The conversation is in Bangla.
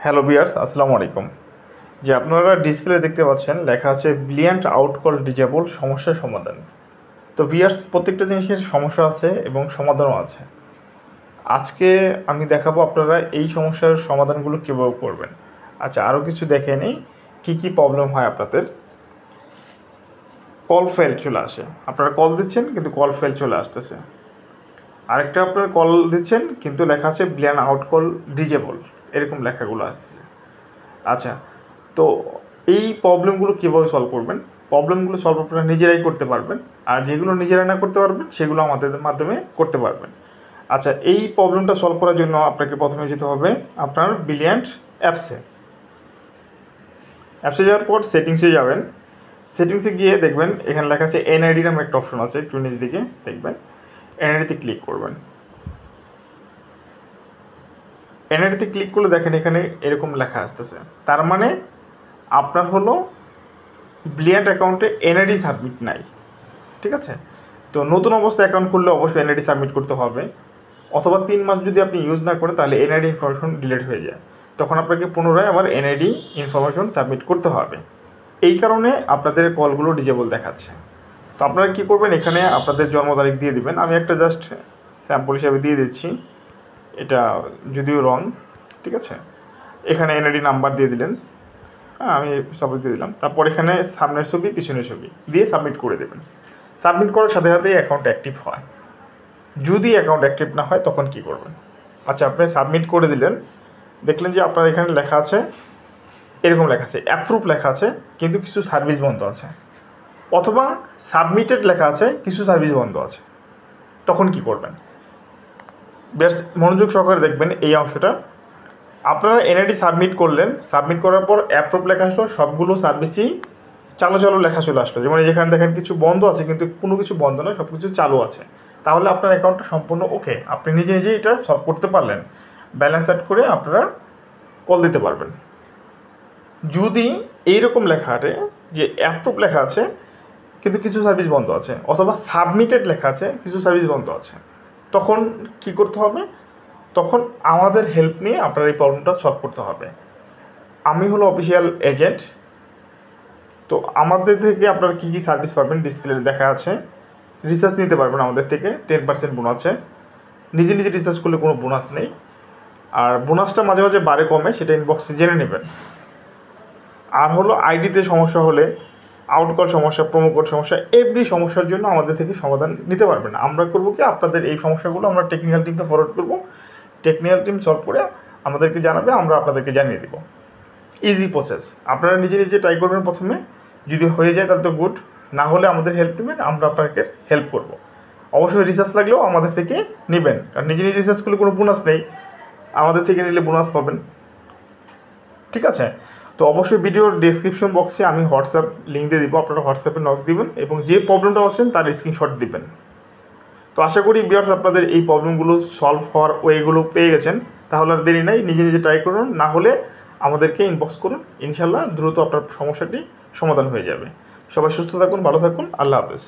হ্যালো ভিউয়ার্স, আসসালামু আলাইকুম। যে আপনারা ডিসপ্লে দেখতে পাচ্ছেন লেখা আছে ব্রিলিয়ান্ট আউটকল ডিজেবল সমস্যার সমাধান। তো ভিউয়ার্স, প্রত্যেকটা জিনিসের সমস্যা আছে এবং সমাধানও আছে। আজকে আমি দেখাবো আপনারা এই সমস্যার সমাধানগুলো কীভাবে করবেন। আচ্ছা, আরও কিছু দেখে নেই কী প্রবলেম হয় আপনাদের। কল ফেল চলে আসে, আপনারা কল দিচ্ছেন কিন্তু কল ফেল চলে আসতেছে। আরেকটা আপনারা কল দিচ্ছেন কিন্তু লেখা আছে ব্রিলিয়ান্ট আউটকল ডিজেবল, এরকম লেখাগুলো আসতেছে। আচ্ছা, তো এই প্রবলেমগুলো কীভাবে সলভ করবেন? প্রবলেমগুলো সলভ আপনারা নিজেরাই করতে পারবেন, আর যেগুলো নিজেরা না করতে পারবেন সেগুলো আমাদের মাধ্যমে করতে পারবেন। আচ্ছা, এই প্রবলেমটা সলভ করার জন্য আপনাকে প্রথমে যেতে হবে আপনার ব্রিলিয়ান্ট অ্যাপসে যাওয়ার পর সেটিংসে যাবেন। সেটিংসে গিয়ে দেখবেন এখানে লেখা আছে এনআইডি নামে একটা অপশন আছে, একটু নিচ দিকে দেখবেন। এনআইডিতে ক্লিক করবেন। এনআইডিতে ক্লিক করলে দেখেন এখানে এরকম লেখা আসতেছে, তার মানে আপনার হলো ব্রিলিয়ান্ট অ্যাকাউন্টে এনআইডি সাবমিট নাই। ঠিক আছে, তো নতুন অবস্থায় অ্যাকাউন্ট খুললে অবশ্যই এনআইডি সাবমিট করতে হবে, অথবা 3 মাস যদি আপনি ইউজ না করেন তাহলে এনআইডি ইনফরমেশন ডিলিট হয়ে যায়, তখন আপনাকে পুনরায় আবার এনআইডি ইনফরমেশন সাবমিট করতে হবে। এই কারণে আপনাদের কলগুলো ডিজেবল দেখাচ্ছে। তো আপনারা কী করবেন, এখানে আপনাদের জন্ম তারিখ দিয়ে দিবেন। আমি একটা জাস্ট স্যাম্পল হিসাবে দিয়ে দিচ্ছি, এটা যদিও রং। ঠিক আছে, এখানে এনআইডি নাম্বার দিয়ে দিলেন। হ্যাঁ, আমি সব দিয়ে দিলাম। তারপর এখানে সামনের ছবি পিছনের ছবি দিয়ে সাবমিট করে দেবেন। সাবমিট করার সাথে সাথেই অ্যাকাউন্ট অ্যাক্টিভ হয়। যদি অ্যাকাউন্ট অ্যাক্টিভ না হয় তখন কি করবেন? আচ্ছা, আপনি সাবমিট করে দিলেন, দেখলেন যে আপনার এখানে লেখা আছে, এরকম লেখা আছে অ্যাপ্রুভ লেখা আছে কিন্তু কিছু সার্ভিস বন্ধ আছে, অথবা সাবমিটেড লেখা আছে কিছু সার্ভিস বন্ধ আছে, তখন কি করবেন? বেশ মনোযোগ সহকারে দেখবেন এই অংশটা। আপনারা এনআইডি সাবমিট করলেন, সাবমিট করার পর অ্যাপ্রুভ লেখা আসলো, সবগুলো সার্ভিসই চালু লেখা চলে আসলো। যেমন যেখানে দেখেন কিছু বন্ধ আছে কিন্তু কোনো কিছু বন্ধ নয়, সব কিছু চালু আছে, তাহলে আপনার অ্যাকাউন্টটা সম্পূর্ণ ওকে। আপনি নিজে নিজেই এটা সলভ করতে পারলেন। ব্যালেন্স অ্যাড করে আপনারা কল দিতে পারবেন। যদি এইরকম লেখা আরে যে অ্যাপ্রুভ লেখা আছে কিন্তু কিছু সার্ভিস বন্ধ আছে, অথবা সাবমিটেড লেখা আছে কিছু সার্ভিস বন্ধ আছে, তখন কি করতে হবে? তখন আমাদের হেল্প নিয়ে আপনার এই প্রবলেমটা সলভ করতে হবে। আমি হলো অফিসিয়াল এজেন্ট। তো আমাদের থেকে আপনারা কী কী সার্ভিস পাবেন ডিসপ্লে দেখা আছে। রিচার্জ নিতে পারবেন আমাদের থেকে, 10% বোনাস আছে। নিজে নিজে রিচার্জ করলে কোনো বোনাস নেই, আর বোনাসটা মাঝে মাঝে বাড়ে কমে, সেটা ইনবক্সে জেনে নেবেন। আর হলো আইডিতে সমস্যা হলে, আউটকল সমস্যা, প্রোমোকোড সমস্যা, এভরি সমস্যার জন্য আমাদের থেকে সমাধান নিতে পারবেন। আমরা করবো কি, আপনাদের এই সমস্যাগুলো আমরা টেকনিক্যাল টিমকে ফরওয়ার্ড করবো, টেকনিক্যাল টিম সলভ করে আমাদেরকে জানাবে, আমরা আপনাদেরকে জানিয়ে দেবো। Easy process. আপনারা নিজে নিজে ট্রাই করবেন প্রথমে, যদি হয়ে যায় তাহলে তো গুড, না হলে আমাদের হেল্প নেবেন, আমরা আপনাকে হেল্প করব। অবশ্যই রিসার্চ লাগলেও আমাদের থেকে নেবেন, কারণ নিজে নিজে রিসার্চ করলে কোনো বোনাস নেই, আমাদের থেকে নিলে বোনাস পাবেন। ঠিক আছে, তো অবশ্যই ভিডিওর ডেসক্রিপশন বক্সে আমি হোয়াটসঅ্যাপ লিঙ্ক দিয়ে দিব, আপনারা হোয়াটসঅ্যাপে নক দিবেন এবং যে প্রবলেমটা আছেন তার স্ক্রিনশট দিবেন। তো আশা করি ভিউয়ার্স আপনাদের এই প্রবলেমগুলো সলভ হওয়ার ওয়েগুলো পেয়ে গেছেন। তাহলে আর দেরি নাই, নিজে নিজে ট্রাই করুন, না হলে আমাদেরকে ইনবক্স করুন, ইনশাল্লাহ দ্রুত আপনার সমস্যাটি সমাধান হয়ে যাবে। সবাই সুস্থ থাকুন, ভালো থাকুন, আল্লাহ হাফেজ।